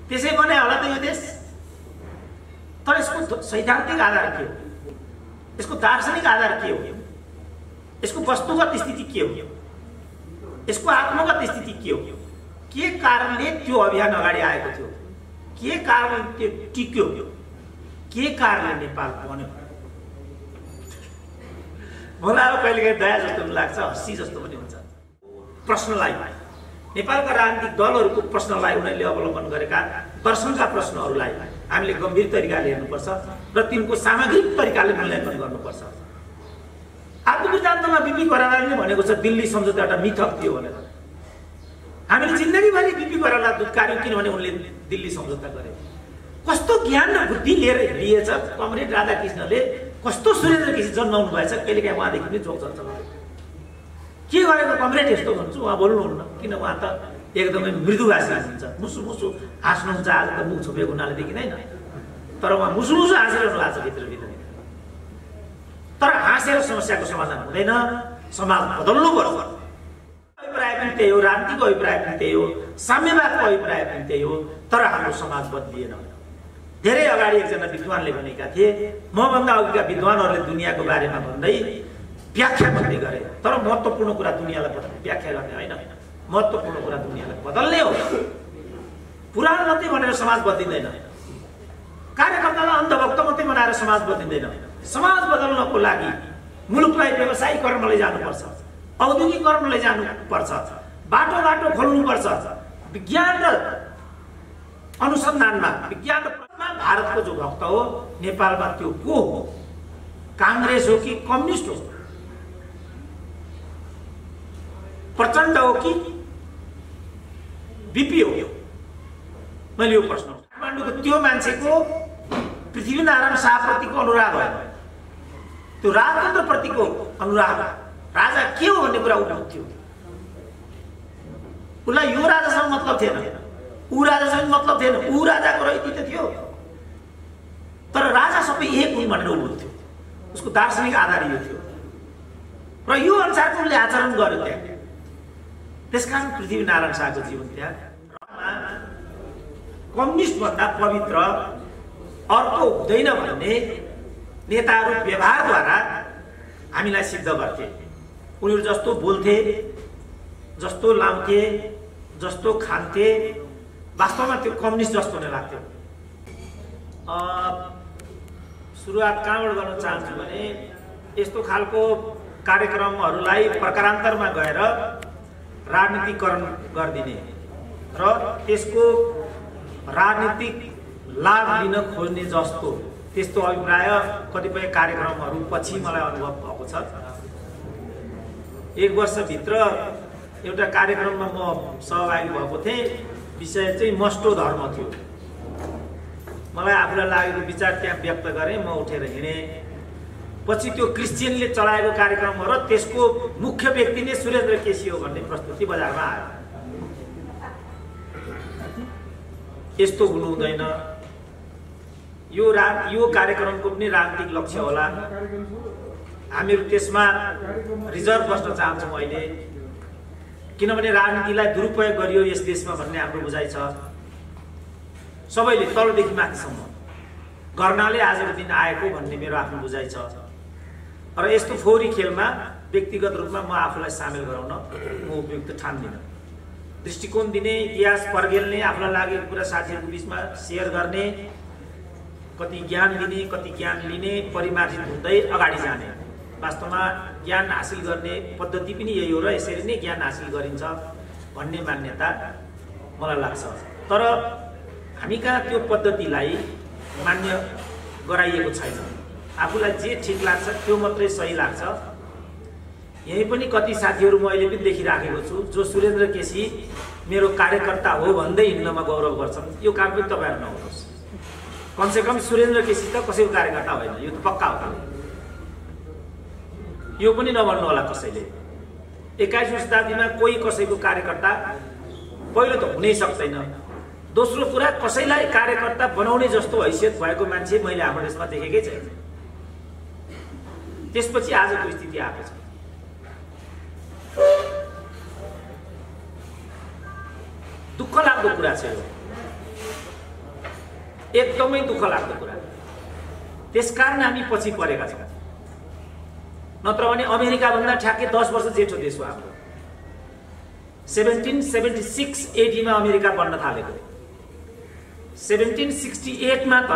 त्यसै बनायो होला त यो देश। तर यसको सैद्धान्तिक आधार के हो, यसको दार्शनिक आधार के हो, यसको वस्तुगत स्थिति के हो, यसको आत्मगत स्थिति के हो, के कारणले त्यो अभियान अगाडि आएको थियो, के कारण त्यो टिक्यो, के कारणले नेपाल बन्यो। मलाई अब कहिलेकाहीँ दया जस्तो पनि लाग्छ, हँसी जस्तो पनि हुन्छ। प्रश्नलाई, नेपालका राजनीतिक दलहरूको प्रश्नलाई उनीहरूले अवलम्बन गरेका दर्शनका प्रश्नहरूलाई हामीले गम्भीर तरिकाले हेर्नुपर्छ र तिनको सामग्रिक तरिकाले मूल्याङ्कन गर्नुपर्छ। आत्मवृत्तान्तमा बिपी कोइरालाले भनेको छ दिल्ली सम्झौता एउटा मिथक थियो भनेर। हामीले जिन्दगीभरि बिपी कोइराला दुत्कार्यौँ किनभने उनले दिल्ली सम्झौता गरे। कस्तो ज्ञान र बुद्धि लिएर लिएछ कमरेड राधाकृष्णले, कस्तो सुरेन्द्र केसी जन्माउनु भएछ। कहिलेकाहीँ उहाँदेखि पनि जोक चल्छ, के गरेको कमरेड यस्तो भन्छु, उहाँ बोल्नुहुन्न किन, उहाँ त एकदमै मृदुभाषी हुनुहुन्छ, मुसु मुसु हाँस्नुहुन्छ। आज त मुख छोपेको हुनाले देखिँदैन, तर उहाँ मुसु मुसु हाँसिरहनु भएको छ भित्रभित्र। तर हाँसेर समस्याको समाधान हुँदैन, समाज बदल्नुपर्छ। अभिप्राय पनि त्यही हो, राजनीतिक अभिप्राय पनि त्यही हो, साम्यवादको अभिप्राय पनि त्यही हो, तर हाम्रो समाज बदलिएन। धेरै अगाडि एकजना विद्वानले भनेका थिए, मभन्दा अघिका विद्वानहरूले दुनियाँको बारेमा भन्दै व्याख्या गर्दै गरे, तर महत्त्वपूर्ण कुरा दुनियाँलाई व्याख्या गर्ने होइन, महत्त्वपूर्ण कुरा दुनियाँलाई बदल्ने हो। पुरानो मात्रै भनेर समाज बदलिँदैन, कार्यकर्तालाई अन्धभक्त मात्रै बनाएर समाज बदलिँदैन। समाज बदल्नको लागि मुलुकलाई व्यवसायीकरण लैजानुपर्छ, औद्योगिकरण लैजानुपर्छ, बाटो बाटो खोल्नुपर्छ। विज्ञान र अनुसन्धानमा, विज्ञान र भारतको जो भक्त हो नेपालमा त्यो को हो, काङ्ग्रेस हो कि कम्युनिस्ट हो, प्रचण्ड हो कि बिपी हो। मैले यो प्रश्न, काठमाडौँको त्यो मान्छेको पृथ्वीनारायण शाहप्रतिको अनुराग होइन, त्यो राजतन्त्रप्रतिको अनुराग, राजा के हो भन्ने कुरा उठ्थ्यो। उसलाई यो राजासँग मतलब थिएन, ऊ राजासँग मतलब थिएन, ऊ राजाको रहित थियो, तर राजा सबै एक हुन् भनेर उठ्थ्यो। उसको दार्शनिक आधार यो थियो र यो अनुसारको उसले आचरण गर्यो त्यहाँ। त्यसकारण पृथ्वीनारायण शाहको जीवन त्याग कम्युनिस्ट भन्दा पवित्र अर्को हुँदैन भन्ने नेताहरू व्यवहारद्वारा हामीलाई सिद्ध गर्थे। उनीहरू जस्तो बोल्थे, जस्तो लाउँथे, जस्तो खान्थे, वास्तवमा त्यो कम्युनिस्ट जस्तो नै लाग्थ्यो। सुरुवात कहाँबाट गर्न चाहन्छु भने यस्तो खालको कार्यक्रमहरूलाई प्रकारान्तरमा गएर राजनीतिकरण गरिदिने र त्यसको राजनीतिक लाभ लिन खोज्ने जस्तो त्यस्तो अभिप्राय कतिपय कार्यक्रमहरू पछि मलाई अनुभव भएको छ। एक वर्षभित्र एउटा कार्यक्रममा म सहभागी भएको थिएँ, विषय चाहिँ मस्टो धर्म थियो। मलाई आफूलाई लागेको विचार त्यहाँ व्यक्त गरेँ, म उठेर हिँडेँ। पछि त्यो क्रिस्चियनले चलाएको कार्यक्रम हो र त्यसको मुख्य व्यक्ति नै सुरेन्द्र केसी हो भन्ने प्रस्तुति बजारमा आयो। यस्तो हुनु हुँदैन, यो कार्यक्रमको पनि राजनीतिक लक्ष्य होला। हामीहरू त्यसमा रिजर्भ बस्न चाहन्छौँ अहिले, किनभने राजनीतिलाई दुरुपयोग गरियो यस देशमा भन्ने हाम्रो बुझाइ छ। सबैले तलदेखि माथिसम्म गर्नाले आजको दिन आएको भन्ने मेरो आफ्नो बुझाइ छ। र यस्तो फोहोरी खेलमा व्यक्तिगत रूपमा म आफूलाई सामेल गराउन म उपयुक्त ठान्दिनँ। दृष्टिकोण दिने, इतिहास पर्गेल्ने, आफूलाई लागेको कुरा साथीहरूको बिचमा सेयर गर्ने, कति ज्ञान दिने, कति ज्ञान लिने, परिमार्जित हुँदै अगाडि जाने। वास्तवमा ज्ञान हासिल गर्ने पद्धति पनि यही हो र यसरी नै ज्ञान हासिल गरिन्छ भन्ने मान्यता मलाई लाग्छ। तर हामी कहाँ त्यो पद्धतिलाई मान्य गराइएको छैन। आफूलाई जे ठिक लाग्छ त्यो मात्रै सही लाग्छ। यही पनि कति साथीहरू म अहिले पनि देखिराखेको छु जो सुरेन्द्र केसी मेरो कार्यकर्ता हो भन्दै हिँड्नमा गौरव गर्छन्। यो काम पनि तपाईँहरू नहोस्। कमसेकम सुरेन्द्र केसी त कसैको कार्यकर्ता होइन, यो त पक्का हो। यो पनि नभन्नु होला कसैले। 21औं शताब्दीमा कोही कसैको कार्यकर्ता पहिलो त हुनै सक्दैन। दोस्रो कुरा, कसैलाई कार्यकर्ता बनाउने जस्तो हैसियत भएको मान्छे मैले हाम्रो देशमा देखेकै छैन। त्यसपछि आजको स्थिति आएको छ। दुःख लाग्दो कुरा छ यो। एकदमै दुःख लाग्दो कुरा। त्यसकारण हामी पछि परेका छौँ। नत्र भने अमेरिका भन्दा ठ्याक्कै 10 वर्ष जेठो देश हो हाम्रो। 1776 AD मा अमेरिका बन्न थालेको। 1768 मा त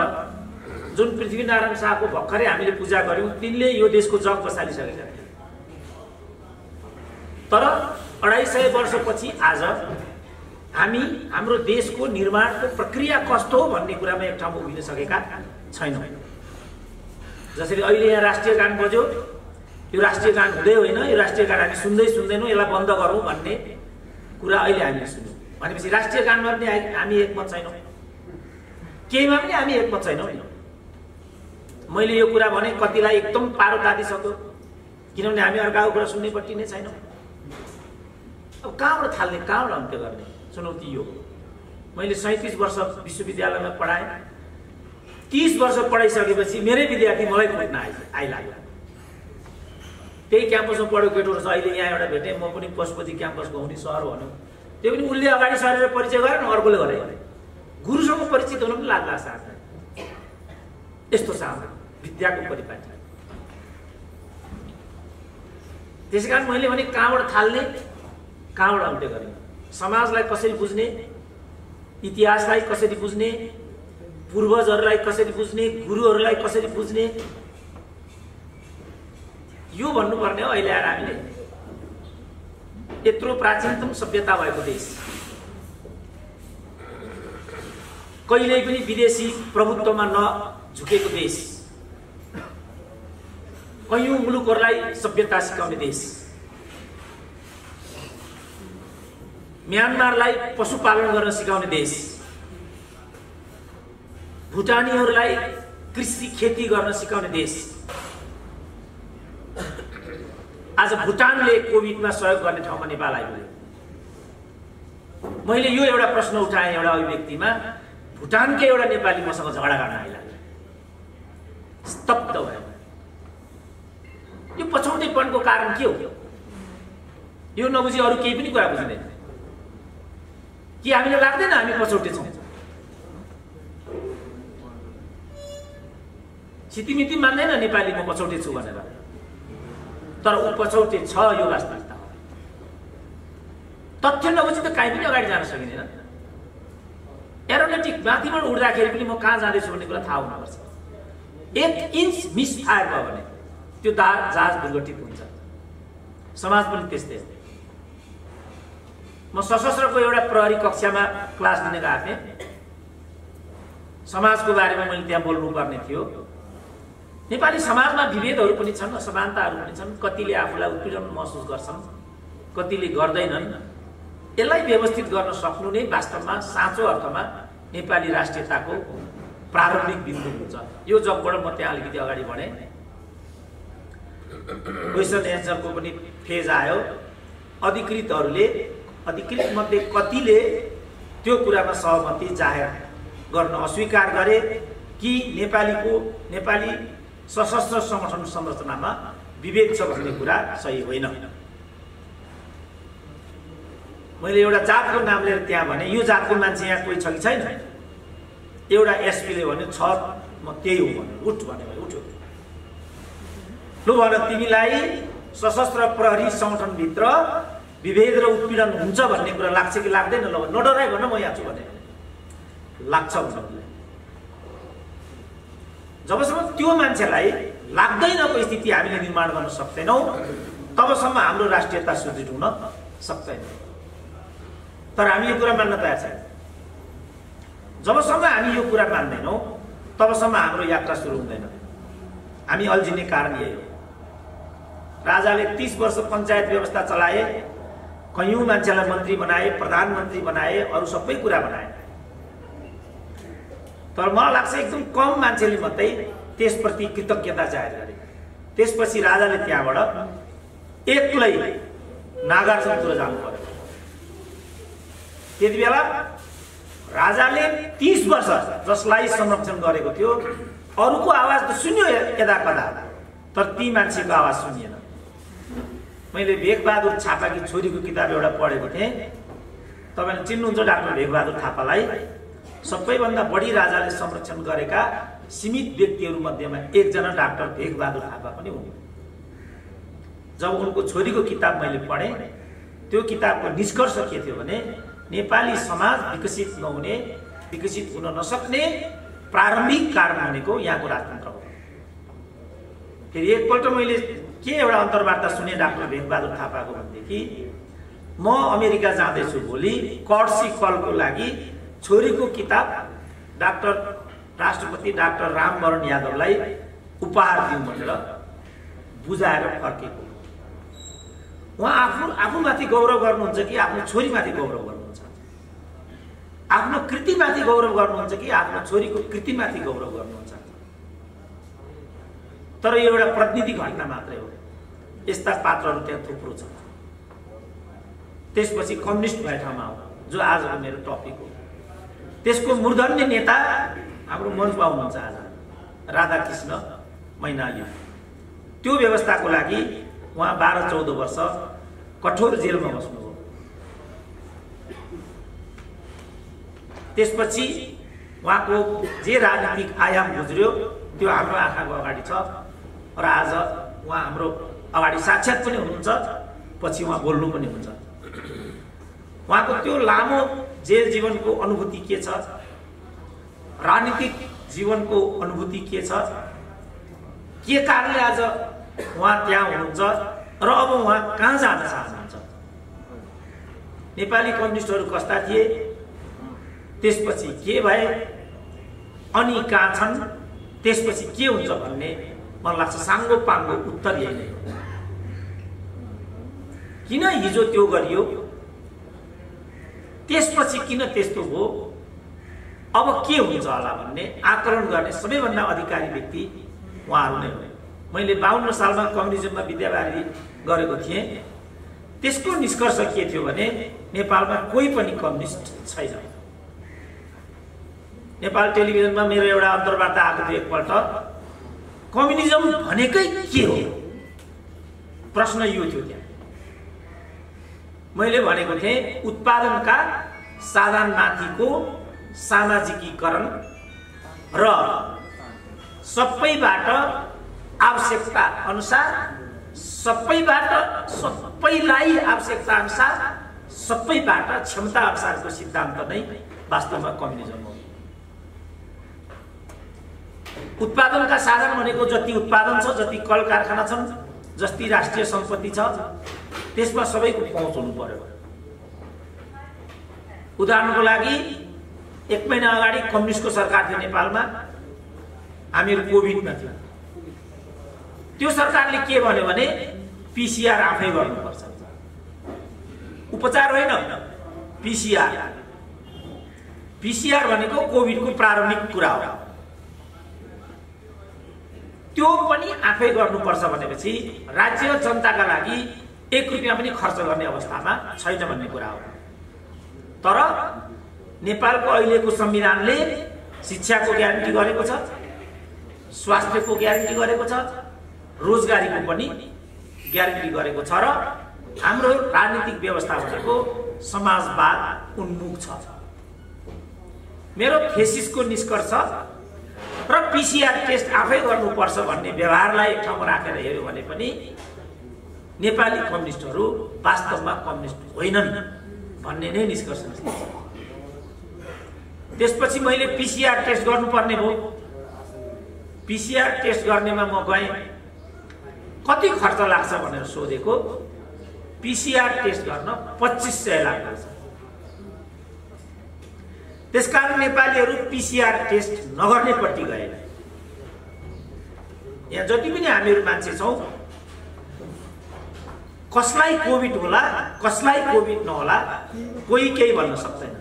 जुन पृथ्वीनारायण शाहको भर्खरै हामीले पूजा गर्यौं तिनले यो देशको जग बसालिसकेका थिए। तर 250 वर्षपछि आज हामी हाम्रो देशको निर्माणको प्रक्रिया कस्तो हो भन्ने कुरामा एक ठाउँमा उभिन सकेका छैनौँ। जसरी अहिले यहाँ राष्ट्रिय गान बज्यो, यो राष्ट्रिय गान हुँदै होइन, यो राष्ट्रिय गान हामी सुन्दै सुन्दैनौँ, यसलाई बन्द गरौँ भन्ने कुरा अहिले हामीले सुन्यौँ भनेपछि राष्ट्रिय गानमा पनि हामी एकमत छैनौँ, केहीमा पनि हामी एकमत छैनौँ। मैले यो कुरा भने कतिलाई एकदम पारो तातिसक्यो, किनभने हामी अर्काको कुरा सुन्नेपट्टि नै छैनौँ। अब कहाँबाट थाल्ने, कहाँबाट अन्त्य गर्ने चुनौती यो। मैले 37 वर्ष विश्वविद्यालयमा पढाएँ। 30 वर्ष पढाइसकेपछि मेरै विद्यार्थी मलाई खोज्न आइलाग्यो। त्यही क्याम्पसमा पढेको केटोहरू छ। अहिले यहाँ एउटा भेटेँ, म पनि पशुपति क्याम्पसको हुने सहर भन्यो, त्यो पनि उसले अगाडि सरेर परिचय गरेन, अर्कोले गरे। गुरुसँग परिचित हुनु पनि लाग्ला साथ। यस्तो छ विद्याको परिपाटी। त्यसै कारण मैले भने कहाँबाट थाल्ने, कहाँबाट अन्त्य गर्ने, समाजलाई कसरी बुझ्ने, इतिहासलाई कसरी बुझ्ने, पूर्वजहरूलाई कसरी बुझ्ने, गुरुहरूलाई कसरी बुझ्ने, यो भन्नुपर्ने हो। अहिले आएर हामीले यत्रो प्राचीनतम सभ्यता भएको देश, कहिल्यै पनि विदेशी प्रभुत्वमा नझुकेको देश, कयौं मुलुकहरूलाई सभ्यता सिकाउने देश, म्यानमारलाई पशुपालन गर्न सिकाउने देश, भुटानीहरूलाई कृषि खेती गर्न सिकाउने देश। आज भुटानले कोभिडमा सहयोग गर्ने ठाउँमा नेपाल आइपुग्यो। मैले यो एउटा प्रश्न उठाएँ एउटा अभिव्यक्तिमा, भुटानकै एउटा नेपाली मसँग झगडा गर्न आइलाग्यो। स्तब्ध भयो। यो पछौटेपनको कारण के हो? यो नबुझी अरू केही पनि कुरा बुझ्दैन कि हामीले लाग्दैन हामी पछौटे छौँ। सितिमिति मान्दैन नेपाली म पछौटे छु भनेर, तर ऊ पछौटे छ, यो वास्तविकता हो। तथ्य नबुझी त कहीँ पनि अगाडि जान सकिँदैन। एरोनेटिक माथिबाट उड्दाखेरि पनि म कहाँ जाँदैछु भन्ने कुरा थाहा हुनुपर्छ। 1 इन्च मिस फायर भयो भने त्यो जहाज दुर्घटित हुन्छ। समाज पनि त्यस्तै। म सशस्त्रको एउटा प्रहरी कक्षामा क्लास लिन गएको थिएँ। समाजको बारेमा मैले त्यहाँ बोल्नुपर्ने थियो। नेपाली समाजमा विभेदहरू पनि छन्, असमानताहरू पनि छन्। कतिले आफूलाई उत्पीडन महसुस गर्छन्, कतिले गर्दैनन्। यसलाई व्यवस्थित गर्न सक्नु नै वास्तवमा साँचो अर्थमा नेपाली राष्ट्रियताको प्रारम्भिक बिन्दु हुन्छ। यो जगबाट म त्यहाँ अलिकति अगाडि बढेँ। क्वेसन एन्सरको पनि फेज आयो। अधिकृत मध्ये कतिले त्यो कुरामा सहमति जाहेर गर्न अस्वीकार गरे कि नेपाली सशस्त्र संगठन संरचनामा विभेद छ भन्ने कुरा सही होइन। मैले एउटा जातको नाम लिएर त्यहाँ भने यो जातको मान्छे यहाँ कोही छ कि छैन? एउटा एसपीले भन्यो छ, म त्यही हो भने उठ भने उठ्यो। लु भन, तिमीलाई सशस्त्र प्रहरी संगठनभित्र विभेद र उत्पीडन हुन्छ भन्ने कुरा लाग्छ कि लाग्दैन? ल नडराइ भन, म यहाँ छु भने लाग्छ भन्नु। जबसम्म त्यो मान्छेलाई लाग्दैनको स्थिति हामीले निर्माण गर्न सक्दैनौँ तबसम्म हाम्रो राष्ट्रियता सुदृढ हुन सक्दैन। तर हामी यो कुरा मान्न तयार छैनौँ। जबसम्म हामी यो कुरा मान्दैनौँ तबसम्म हाम्रो यात्रा सुरु हुँदैन। हामी अल्झिने कारण यही हो। राजाले 30 वर्ष पञ्चायत व्यवस्था चलाए, कयौं मान्छेलाई मन्त्री बनाए, प्रधानमन्त्री बनाए, अरू सबै कुरा बनाए। तर मलाई लाग्छ एकदम कम मान्छेले मात्रै त्यसप्रति कृतज्ञता जाहेर गरे। त्यसपछि राजाले त्यहाँबाट एक्लै नागार्जुनपुर जानु पर्यो। त्यति बेला राजाले 30 वर्ष जसलाई संरक्षण गरेको थियो अरूको आवाज त सुन्यो यदा कदा, तर ती मान्छेको आवाज सुनिएन। मैले भेगबहादुर थापाकी छोरीको किताब एउटा पढेको थिएँ। तपाईले चिन्नुहुन्छ डाक्टर भेगबहादुर थापालाई? सबैभन्दा बढी राजाले संरक्षण गरेका सीमित व्यक्तिहरू मध्येमा एकजना डाक्टर भेगबहादुर थापा पनि हुन्। जब उनको छोरीको किताब मैले पढेँ, त्यो किताबको निष्कर्ष के थियो भने नेपाली समाज विकसित नहुने, विकसित हुन नसक्ने प्रारम्भिक कारण भनेको यहाँको राजतन्त्र हो। फेरि एकपल्ट मैले के एउटा अन्तर्वार्ता सुने डाक्टर भेगबहादुर थापाको भनेदेखि, म अमेरिका जाँदैछु भोलि कर्सी कलको लागि छोरीको किताब राष्ट्रपति डाक्टर रामवरण यादवलाई उपहार दिउँ भनेर बुझाएर फर्केको। उहाँ आफूमाथि गौरव गर्नुहुन्छ कि आफ्नो छोरीमाथि गौरव गर्नुहुन्छ? आफ्नो कृतिमाथि गौरव गर्नुहुन्छ कि आफ्नो छोरीको कृतिमाथि गौरव गर्नुहुन्छ? तर यो एउटा प्रतिनिधि घटना मात्रै हो। यस्ता पात्रहरू त्यहाँ थुप्रो छ। त्यसपछि कम्युनिस्ट भए ठाउँमा हो, जो आजको मेरो टपिक हो। त्यसको मूर्धन्य नेता हाम्रो मञ्चमा हुनुहुन्छ आज, राधाकृष्ण मैनाली। त्यो व्यवस्थाको लागि उहाँ 12-14 वर्ष कठोर जेलमा बस्नुभयो। त्यसपछि उहाँको जे राजनीतिक आयाम गुज्रियो त्यो हाम्रो आँखाको अगाडि छ र आज उहाँ हाम्रो अगाडि साक्षात पनि हुनुहुन्छ, पछि उहाँ बोल्नु पनि हुन्छ। उहाँको त्यो लामो जेल जीवनको अनुभूति के छ, राजनीतिक जीवनको अनुभूति के छ, के कारणले आज उहाँ त्यहाँ हुनुहुन्छ र अब उहाँ कहाँ जान चाहनुहुन्छ, नेपाली कम्युनिस्टहरू कस्ता थिए, त्यसपछि के भए, अनि कहाँ छन्, त्यसपछि के हुन्छ भन्ने मलाई लाग्छ साङ्गो पाङ्गो उत्तर यही नै हो। किन हिजो त्यो गरियो, त्यसपछि किन त्यस्तो हो, अब के हुन्छ होला भन्ने आकलन गर्ने सबैभन्दा अधिकारी व्यक्ति उहाँहरू नै हो। मैले 52 सालमा कम्युनिजममा विद्यावारिधि गरेको थिएँ। त्यसको निष्कर्ष के थियो भने नेपालमा कोही पनि कम्युनिस्ट छैन। नेपाल टेलिभिजनमा मेरो एउटा अन्तर्वार्ता आएको थियो एकपल्ट, कम्युनिजम भनेकै के हो, प्रश्न यो थियो त्यहाँ। मैले भनेको थिएँ उत्पादनका साधनमाथिको सामाजिकीकरण र सबैबाट आवश्यकता अनुसार, सबैलाई आवश्यकता अनुसार, सबैबाट क्षमता अनुसारको सिद्धान्त नै वास्तवमा कम्युनिजम हो। उत्पादनका साधन भनेको जति उत्पादन छ, जति कल कारखाना छन्, जति राष्ट्रिय सम्पत्ति छ, त्यसमा सबैको पहुँच हुनु पर्यो। उदाहरणको लागि 1 महिना अगाडि कम्युनिस्टको सरकार थियो नेपालमा, हामीहरू कोभिडमा थियौँ। त्यो सरकारले के भन्यो भने पीसीआर आफै गर्नुपर्छ, उपचार होइन, पीसीआर भनेको कोभिडको प्रारम्भिक कुरा हो। त्यो पनि आफै गर्नुपर्छ भनेपछि राज्य जनताका लागि 1 रुपैयाँ पनि खर्च गर्ने अवस्थामा छैन भन्ने कुरा हो। तर नेपालको अहिलेको संविधानले शिक्षाको ग्यारेन्टी गरेको छ, स्वास्थ्यको ग्यारेन्टी गरेको छ, रोजगारीको पनि ग्यारेन्टी गरेको छ र हाम्रो राजनीतिक व्यवस्था भनेको समाजवाद उन्मुख छ। मेरो थेसिसको निष्कर्ष र पीसीआर टेस्ट आफै गर्नुपर्छ भन्ने व्यवहारलाई एक ठाउँमा राखेर हेर्यो भने पनि नेपाली कम्युनिस्टहरू वास्तवमा कम्युनिस्ट होइनन् भन्ने नै निष्कर्ष निस्किन्छ। त्यसपछि मैले पीसीआर टेस्ट गर्नुपर्ने भयो। पीसीआर टेस्ट गर्नेमा म गएँ, कति खर्च लाग्छ भनेर सोधेको, पीसीआर टेस्ट गर्न 2500 लाग्छ। त्यसकारण नेपालीहरू पीसीआर टेस्ट नगर्नेपट्टि गए। यहाँ जति पनि हामीहरू मान्छे छौँ, कसलाई कोभिड होला, कसलाई कोभिड नहोला, कोही केही भन्न सक्दैन।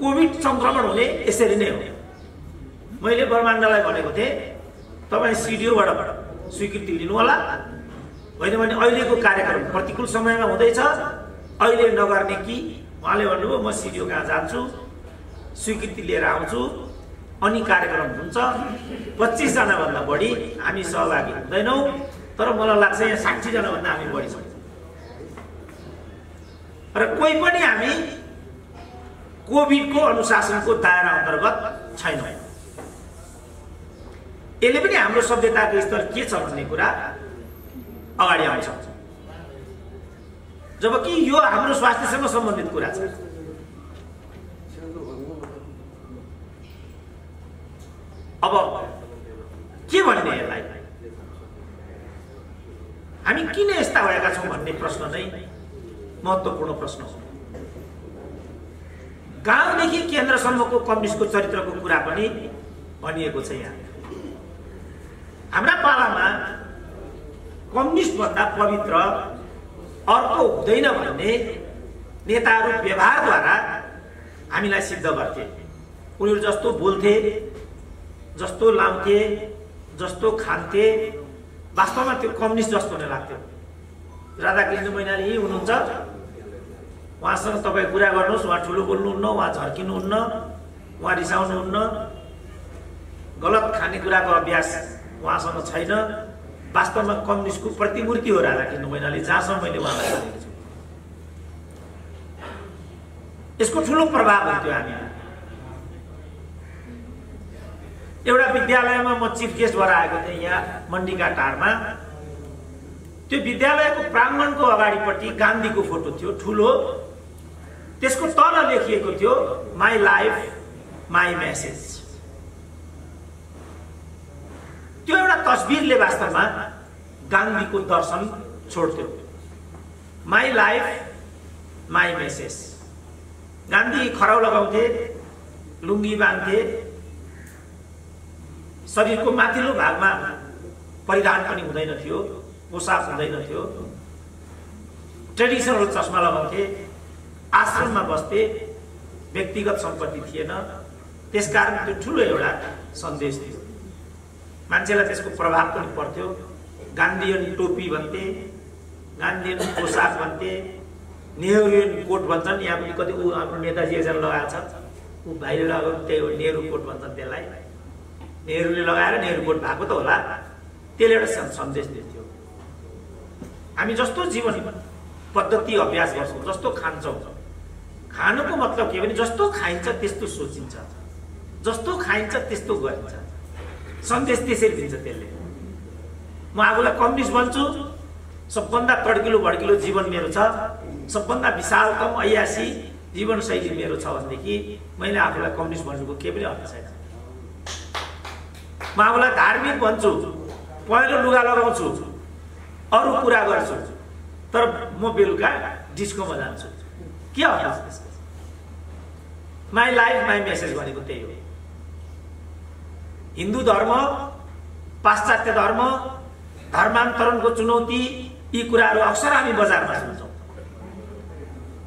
कोभिड संक्रमण हुने यसरी नै हो। मैले ब्रह्माण्डलाई भनेको थिएँ, तपाईँ सिडिओबाट स्वीकृति लिनु होला, होइन भने अहिलेको कार्यक्रम प्रतिकूल समयमा हुँदैछ, अहिले नगर्ने कि? उहाँले भन्नुभयो म सिडिओ कहाँ जान्छु, स्वीकृति लिएर आउँछु, अनि कार्यक्रम हुन्छ। 25 जनाभन्दा बढी हामी सहभागी हुँदैनौँ, तर मलाई लाग्छ यहाँ 60 जनाभन्दा हामी बढी छौँ। र कोही पनि हामी कोभिडको अनुशासनको दायरा अन्तर्गत छैन। यसले पनि हाम्रो सभ्यताको स्तर के छ भन्ने कुरा अगाडि आउँछ, जबकि यो हाम्रो स्वास्थ्यसँग सम्बन्धित कुरा छ। अब के भन्ने यसलाई, हामी किन यस्ता भएका छौँ भन्ने प्रश्न नै महत्त्वपूर्ण प्रश्न हो। गाउँदेखि केन्द्रसम्मको कम्युनिस्टको चरित्रको कुरा पनि भनिएको छ यहाँ। हाम्रा पालामा कम्युनिस्ट भन्दा पवित्र अर्को हुँदैन भन्ने नेताहरू व्यवहारद्वारा हामीलाई सिद्ध गर्थे। उनीहरू जस्तो बोल्थे, जस्तो लाउँथे, जस्तो खान्थे, वास्तवमा त्यो कम्युनिस्ट जस्तो नै लाग्थ्यो। राधाकृष्ण मैनाली यही हुनुहुन्छ, उहाँसँग तपाईँ कुरा गर्नुहोस्, उहाँ ठुलो बोल्नुहुन्न, उहाँ झर्किनुहुन्न, उहाँ रिसाउनुहुन्न, गलत खानेकुराको अभ्यास उहाँसँग छैन। वास्तवमा कम्युनिस्टको प्रतिमूर्ति हो राधाकृष्ण मैनाली, जहाँसम्म मैले उहाँलाई गरेको छु। यसको ठुलो प्रभाव हुन्थ्यो हामीलाई। एउटा विद्यालयमा म चिफ गेस्ट भएर आएको थिएँ यहाँ मण्डिका टारमा। त्यो विद्यालयको प्राङ्गणको अगाडिपट्टि गान्धीको फोटो थियो ठुलो, त्यसको तल लेखिएको थियो माई लाइफ माई मेसेज। त्यो एउटा तस्बिरले वास्तवमा गान्धीको दर्शन छोड्थ्यो। My life my message. Gandhi खराउ लगाउँथे, लुङ्गी बाँध्थे, शरीरको माथिल्लो भागमा परिधान पनि हुँदैन थियो, पोसाक हुँदैन थियो, ट्रेडिसनल चस्मा लगाउँथे, आश्रममा बस्थे, व्यक्तिगत सम्पत्ति थिएन। त्यसकारण त्यो ठुलो एउटा सन्देश थियो, मान्छेलाई त्यसको प्रभाव पनि पर्थ्यो। गान्धीयन टोपी भन्थे, गान्धीयन पोसाक भन्थे, नेहरूयन कोट भन्छन्। यहाँ पनि कति हाम्रो नेताजी एकजना लगाएको छ, ऊ भाइले लगाएको त्यही हो, नेहरू कोट भन्छन् त्यसलाई। नेहरूले लगाएर नेहरू कोट भएको त होला, त्यसले एउटा सन्देश दिन्थ्यो। हामी जस्तो जीवन पद्धति अभ्यास गर्छौँ, जस्तो खान्छौँ, खानुको मतलब के भने जस्तो खाइन्छ त्यस्तो सोचिन्छ, जस्तो खाइन्छ त्यस्तो गरिन्छ। सन्देश त्यसरी दिन्छ त्यसले। म आफूलाई कम्युनिस्ट भन्छु, सबभन्दा तड्किलो भड्किलो जीवन मेरो छ, सबभन्दा विशालतम ऐयासी जीवनशैली मेरो छ भनेदेखि मैले आफूलाई कम्युनिस्ट भन्नुको केही पनि अर्थ छैन। म आफूलाई धार्मिक भन्छु, पहेँलो लुगा लगाउँछु, अरू कुरा गर्छु, तर म बेलुका डिस्कोमा जान्छु, के अर्थ छ त्यसको? माई लाइफ माई मेसेज भनेको त्यही हो। हिन्दू धर्म, पाश्चात्य धर्म, धर्मान्तरणको चुनौती, यी कुराहरू अक्सर हामी बजारमा सुन्छौँ।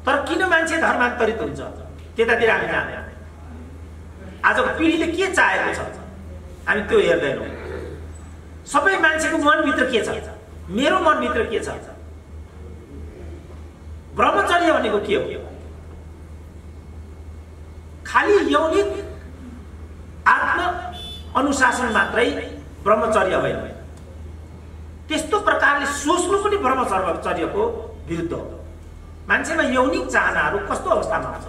तर किन मान्छे धर्मान्तरित हुन्छ त्यतातिर हामी जाँदैनौँ। आजको पिँढीले के चाहेको छ हामी त्यो हेर्दैनौँ। सबै मान्छेको मनभित्र के छ, मेरो मनभित्र के छ? ब्रह्मचर्य भनेको के हो? खालि यौनिक आत्म अनुशासन मात्रै ब्रह्मचर्य होइन। त्यस्तो प्रकारले सोच्नु पनि ब्रह्मचर्यको विरुद्ध हो। मान्छेमा यौनिक चाहनाहरू कस्तो अवस्थामा हुन्छ?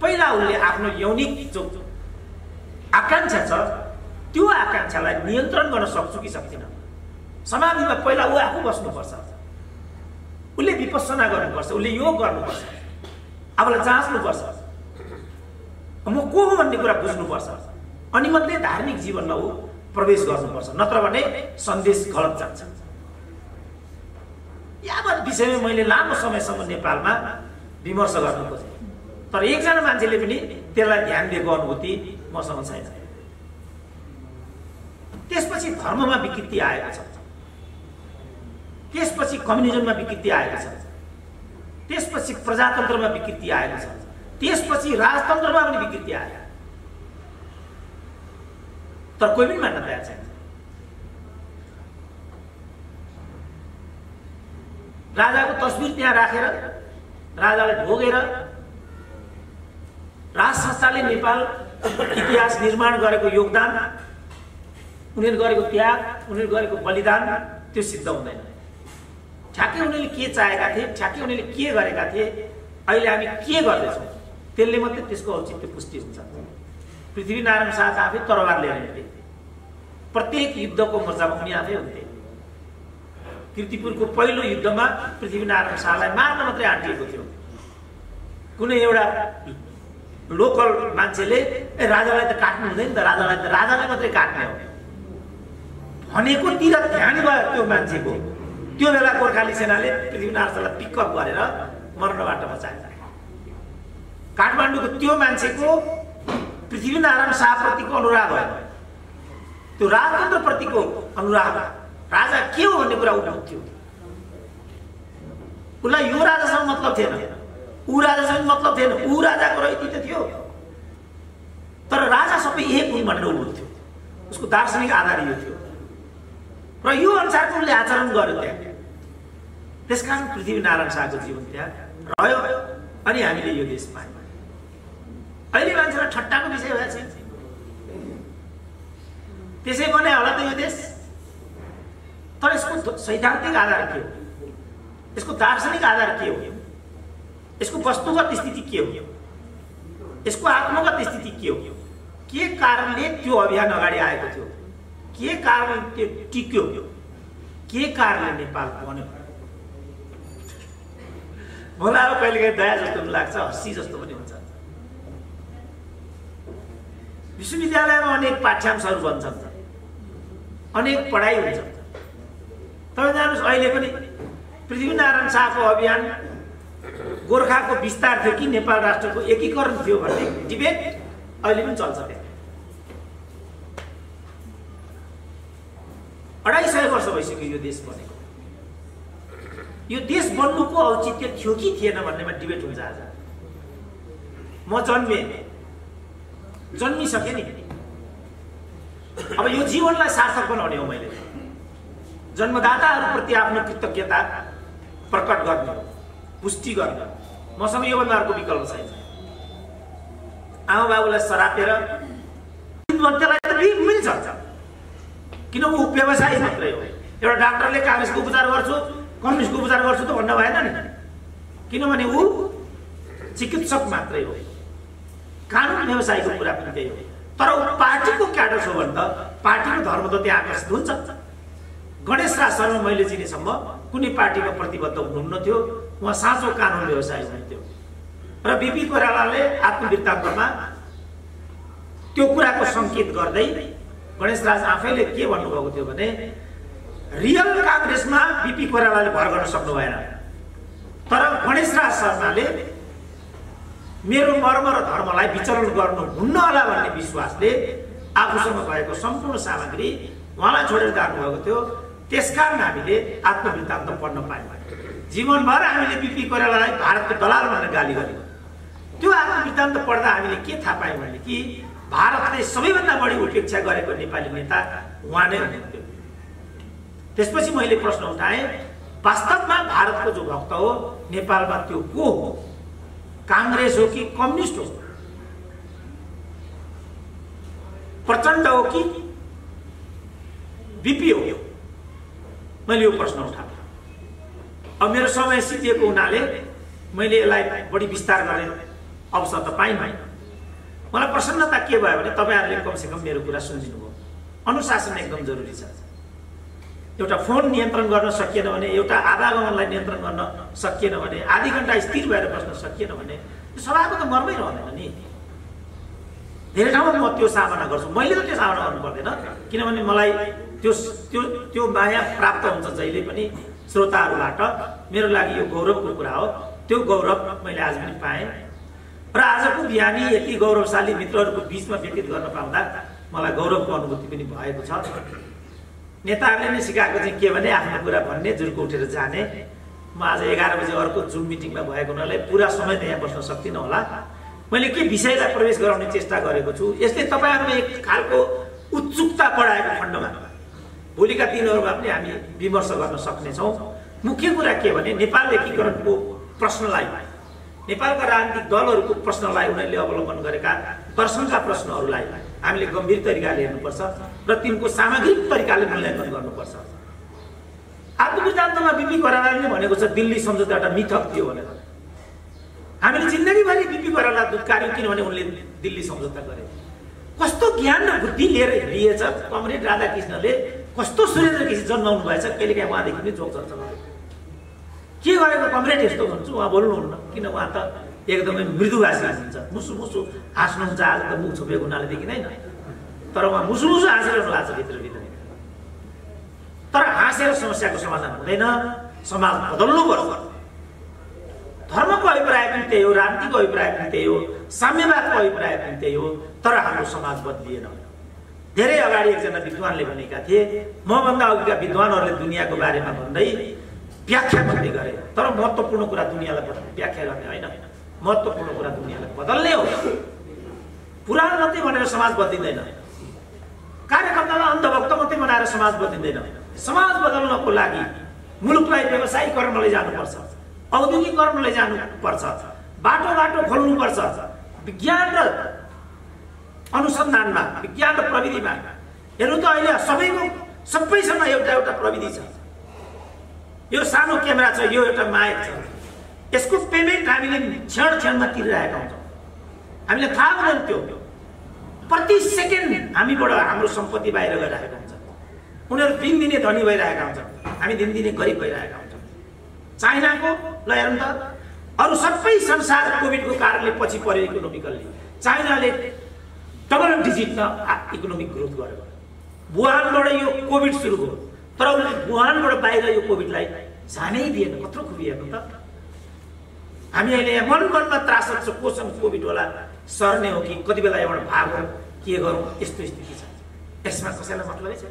पहिला उसले आफ्नो यौनिक जो आकांक्षा छ त्यो आकांक्षालाई नियन्त्रण गर्न सक्छु कि सक्दिन? समाधिमा पहिला ऊ आफू बस्नुपर्छ, उसले विपස්සना गर्नुपर्छ, उसले योग गर्नुपर्छ, आफूलाई जाँच्नुपर्छ, म को हो भन्ने कुरा बुझ्नुपर्छ, अनि मात्रै धार्मिक जीवनमा ऊ प्रवेश गर्नुपर्छ। नत्र भने सन्देश गलत जान्छ। यावत विषयमा मैले लामो समयसम्म नेपालमा विमर्श गर्न खोजेँ, तर एकजना मान्छेले पनि त्यसलाई ध्यान दिएको अनुभूति मसँग छैन। त्यसपछि धर्ममा विकृति आएको छ, त्यसपछि कम्युनिजममा विकृति आएको छ, त्यसपछि प्रजातन्त्रमा विकृति आएको छ, त्यसपछि राजतन्त्रमा पनि विकृति आयो। तर कोही पनि मान्न तयार छैन। राजाको तस्बिर त्यहाँ राखेर, राजालाई भोगेर, राज संस्थाले नेपाल इतिहास निर्माण गरेको योगदान, उनीहरू गरेको त्याग, उनीहरू गरेको बलिदान त्यो सिद्ध हुँदैन। ठ्याक्कै उनीहरूले के चाहेका थिए, ठ्याक्कै उनीहरूले के गरेका थिए, अहिले हामी के गर्दैछौँ त्यसले मात्रै त्यसको औचित्य पुष्टि हुन्छ। पृथ्वीनारायण शाह आफै तरवार लिएर हिँड्थे, प्रत्येक युद्धको मोर्चामा उनी आफै हुन्थे। कीर्तिपुरको पहिलो युद्धमा पृथ्वीनारायण शाहलाई मार्न मात्रै आँटिएको थियो। कुनै एउटा लोकल मान्छेले राजालाई त काट्नु हुँदैन त, राजालाई मात्रै काट्ने हो भनेको तिर ध्यान भयो त्यो मान्छेको। त्यो बेला गोर्खाली सेनाले पृथ्वीनारायण शाहलाई पिकअप गरेर मर्नबाट बचाए। काठमाडौँको त्यो मान्छेको पृथ्वीनारायण शाहप्रतिको अनुराग भयो, त्यो राजतन्त्रप्रतिको अनुराग। राजा के हो भन्ने कुरा उठाउँथ्यो। उसलाई यो राजासँग मतलब थिएन, ऊ राजासँग मतलब थिएन, ऊ राजाको रहित त थियो, तर राजा सबै एक हुन् भनेर उठ्थ्यो। उसको दार्शनिक आधार यो थियो र यो अनुसारको उसले आचरण गर्यो त्यहाँ। त्यसकारण पृथ्वीनारायण शाहको जीवन त्यहाँ रह्यो अनि हामीले यो देश पायौँ। अहिले मान्छेलाई ठट्टाको विषय भएछ, त्यसै बनायो होला त यो देश। तर यसको सैद्धान्तिक आधार के हो, यसको दार्शनिक आधार के हो, यसको वस्तुगत स्थिति के हो, यसको आत्मगत स्थिति के हो, के कारणले त्यो अभियान अगाडि आएको थियो, के कारणले त्यो टिक्यो, के कारणले नेपाल बन्यो। मलाई अब कहिलेकाहीँ दया जस्तो पनि लाग्छ, हँसी जस्तो पनि हुन्छ। विश्वविद्यालयमा अनेक पाठ्यांशहरू बन्छन्, अनेक पढाइ हुन्छ। तपाईँ जानुहोस्, अहिले पनि पृथ्वीनारायण शाहको अभियान गोर्खाको विस्तार थियो कि नेपाल राष्ट्रको एकीकरण थियो भन्ने डिबेट अहिले पनि चल्छ। त्यहाँ 250 वर्ष भइसक्यो यो देश बनेको। यो देश बन्नुको औचित्य थियो कि थिएन भन्नेमा डिबेट हुन्छ। आज म जन्मिसकेँ नि, अब यो जीवनलाई सार्थक बनाउने हो। मैले जन्मदाताहरूप्रति आफ्नो कृतज्ञता प्रकट गर्ने हो, पुष्टि गर्ने। मसँग योभन्दा अर्को विकल्प छैन। आमा बाबुलाई सरापेर त्यसलाई त मिल्छ, किन ऊ व्यवसायी मात्रै हो। एउटा डाक्टरले काङ्ग्रेसको उपचार गर्छु, कम्युनिस्टको उपचार गर्छु त भन्न भएन नि, किनभने ऊ चिकित्सक मात्रै हो। कानुन व्यवसायको कुरा पनि त्यही हो। तर ऊ पार्टीको क्याडर हो भने त पार्टीको धर्म त त्यहाँ आकर्षित हुन्छ। गणेश राज शर्मा मैले चिनेसम्म कुनै पार्टीमा प्रतिबद्ध हुनुहुन्न थियो, उहाँ साँचो कानुन व्यवसायी हुनुहुन्थ्यो। र बिपी कोइरालाले आत्मवृत्तान्तमा त्यो कुराको सङ्केत गर्दै गणेश राज आफैले के भन्नुभएको थियो भने, रियल काङ्ग्रेसमा बिपी कोइरालाले भर गर्न सक्नु भएन, तर गणेश राज शर्माले मेरो मर्म र धर्मलाई विचरण गर्नु हुन्न होला भन्ने विश्वासले आफूसँग भएको सम्पूर्ण सामग्री उहाँलाई छोडेर जानुभएको थियो। त्यसकारण हामीले आत्मवृत्तान्त पढ्न पायौँ। जीवनभर हामीले बिपी कोइरालालाई भारतको दलाल भनेर गाली गर्यौँ। त्यो आत्मवृत्तान्त पढ्दा हामीले के थाहा पायौँ भने कि भारतले सबैभन्दा बढी उपेक्षा गरेको नेपाली नेता उहाँ नै हुनुहुन्थ्यो। त्यसपछि मैले प्रश्न उठाएँ, वास्तवमा भारतको जो भक्त हो नेपालमा त्यो को हो? काङ्ग्रेस हो कि कम्युनिस्ट हो? प्रचण्ड हो कि बिपी हो? मैले यो प्रश्न उठाएँ। अब मेरो समय सिद्धिएको हुनाले मैले यसलाई बढी विस्तार गर्ने अवसर त पाइनँ। मलाई प्रसन्नता के भयो भने तपाईँहरूले कमसेकम मेरो कुरा सुनिदिनु भयो। अनुशासन एकदम जरुरी छ। एउटा फोन नियन्त्रण गर्न सकिएन भने, एउटा आवागमनलाई नियन्त्रण गर्न सकिएन भने, आधी घण्टा स्थिर भएर बस्न सकिएन भने त्यो सभाको त मर्मै रहँदैन नि। धेरै ठाउँमा म त्यो सामना गर्छु। मैले त त्यो सामना गर्नु पर्दैन, किनभने मलाई त्यो माया प्राप्त हुन्छ जहिले पनि श्रोताहरूबाट। मेरो लागि यो गौरवको कुरा हो। त्यो गौरव मैले आज पनि पाएँ र आजको बिहानी यति गौरवशाली मित्रहरूको बिचमा व्यतीत गर्न पाउँदा मलाई गौरवको अनुभूति पनि भएको छ। नेताहरूले नै सिकाएको चाहिँ के भने आफ्नो कुरा भन्ने, जुर्को उठेर जाने। म आज 11 बजे अर्को जुम मिटिङमा भएको हुनाले पुरा समय त यहाँ बस्न सक्दिनँ होला। मैले के विषयलाई प्रवेश गराउने चेष्टा गरेको छु, यसले तपाईँहरूमा एक खालको उत्सुकता बढाएको खण्डमा भोलिका दिनहरूमा पनि हामी विमर्श गर्न सक्नेछौँ। मुख्य कुरा के भने नेपाल एकीकरणको प्रश्नलाई, नेपालका राजनीतिक दलहरूको प्रश्नलाई, उनीहरूले अवलम्बन गरेका दर्शनका प्रश्नहरूलाई हामीले गम्भीर तरिकाले हेर्नुपर्छ र तिनको सामग्रिक तरिकाले मूल्याङ्कन गर्नुपर्छ। आत्मवृत्तान्तमा बिपी कोइरालाले भनेको छ दिल्ली सम्झौता एउटा मिथक थियो भनेर। हामीले जिन्दगीभरि बिपी कोइराला दुत्कार्यौं किनभने उनले दिल्ली सम्झौता गरे। कस्तो ज्ञान र बुद्धि लिएर हिँडिएछ कमरेड राधाकृष्णले, कस्तो सुरेन्द्र केसी जन्माउनु भएछ। कहिलेकाहीँ उहाँदेखि पनि जोक चल्छ के गरेको कमरेड यस्तो भन्छु उहाँ बोल्नुहुन्न, किन उहाँ त एकदमै मृदुभाषी हुनुहुन्छ, मुसु मुसु हाँस्नुहुन्छ। आज त मुख छोपेको हुनाले देखिँदैन, तर उहाँ मुसु मुसु हाँसेर भएको छ भित्रभित्र। तर हाँसेर समस्याको समाधान हुँदैन, समाज बदल्नु पर्छ। धर्मको अभिप्राय पनि त्यही हो, राजनीतिको अभिप्राय पनि त्यही हो, साम्यवादको अभिप्राय पनि त्यही हो, तर हाम्रो समाज बदलिएन। धेरै अगाडि एकजना विद्वानले भनेका थिए, मभन्दा अघिका विद्वानहरूले दुनियाँको बारेमा भन्दै व्याख्या गर्दै गरे, तर महत्त्वपूर्ण कुरा दुनियाँलाई व्याख्या गर्ने होइन, महत्त्वपूर्ण कुरा दुनियाँलाई बदल्ने हो। पुराण मात्रै भनेर समाज बदलिँदैन, कार्यकर्तालाई अन्धभक्त मात्रै बनाएर समाज बदलिँदैन। समाज बदल्नको लागि मुलुकलाई व्यवसायीकरण लैजानुपर्छ, औद्योगिकरण लैजानुपर्छ, बाटो बाटो खोल्नुपर्छ। विज्ञान र अनुसन्धानमा, विज्ञान र प्रविधिमा हेर्नु त अहिले सबैसँग एउटा एउटा प्रविधि छ। यो सानो क्यामेरा छ, यो एउटा माइक छ, यसको पेमेन्ट हामीले क्षणमा तिरिरहेका हुन्छौँ। हामीलाई थाहा हुँदैन त्यो प्रति सेकेन्ड हामीबाट हाम्रो सम्पत्ति बाहिर गइरहेको हुन्छ। उनीहरू दिनदिनै धनी भइरहेका हुन्छन्, हामी दिनदिनै गरिब भइरहेका हुन्छौँ। चाइनाको ल हेर्नु त, अरू सबै संसार कोभिडको कारणले पछि पर्यो इकोनोमिकल्ली। चाइनाले डबल डिजिटमा इकोनोमिक ग्रोथ गर्यो। वुहानबाट यो कोभिड सुरु भयो, तर उनले वुहानबाट बाहिर यो कोभिडलाई जानै दिएन। कत्रो खुबी हेर्नु त। हामी अहिले यहाँ मनमा त्रासद छ, कोसँग कोभिड होला, सर्ने हो कि कति बेला यहाँबाट भागौँ, के गरौँ, यस्तो स्थिति छ। यसमा कसैलाई मतलबै छ।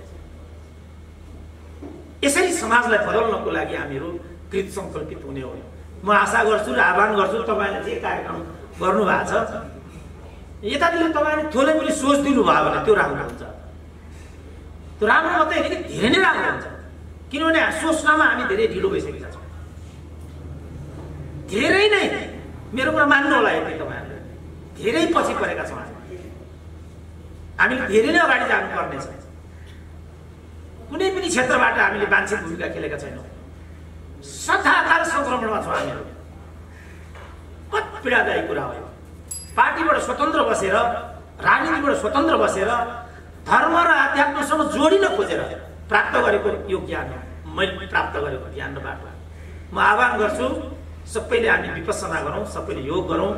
यसरी समाजलाई बदल्नको लागि हामीहरू कृत सङ्कल्पित हुने हो। म आशा गर्छु र आह्वान गर्छु तपाईँले जे कार्यक्रम गर्नु भएको छ यतातिर तपाईँले थोरै पनि सोच दिनुभयो भने त्यो राम्रो हुन्छ। त्यो राम्रो मात्रै होइन कि धेरै नै राम्रो हुन्छ, किनभने सोच्नमा हामी धेरै ढिलो भइसकेका छौँ। धेरै नै, मेरो कुरा मान्नु होला यति, तपाईँहरूले धेरै पछि परेका छौँ। हामीले धेरै नै अगाडि जानुपर्नेछ। कुनै पनि क्षेत्रबाट हामीले वाञ्छित भूमिका खेलेका छैनौँ। सदाकाल सङ्क्रमणमा छौँ हामीहरू। कति पीडादायी कुरा हो। पार्टीबाट स्वतन्त्र बसेर, राजनीतिबाट स्वतन्त्र बसेर, धर्म र आध्यात्मसँग जोडिन खोजेर प्राप्त गरेको यो ज्ञान हो। मैले प्राप्त गरेको ज्ञान र बाटो। म आह्वान गर्छु सबैले हामी विपස්සना गरौँ, सबैले योग गरौँ,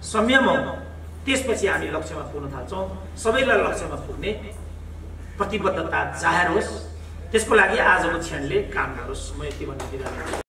संयम हौँ, त्यसपछि हामी लक्ष्यमा पुग्न थाल्छौँ। सबैलाई लक्ष्यमा पुग्ने प्रतिबद्धता जाहेर होस्, त्यसको लागि आजको क्षणले काम गरोस्। म यति भन्ने बिदा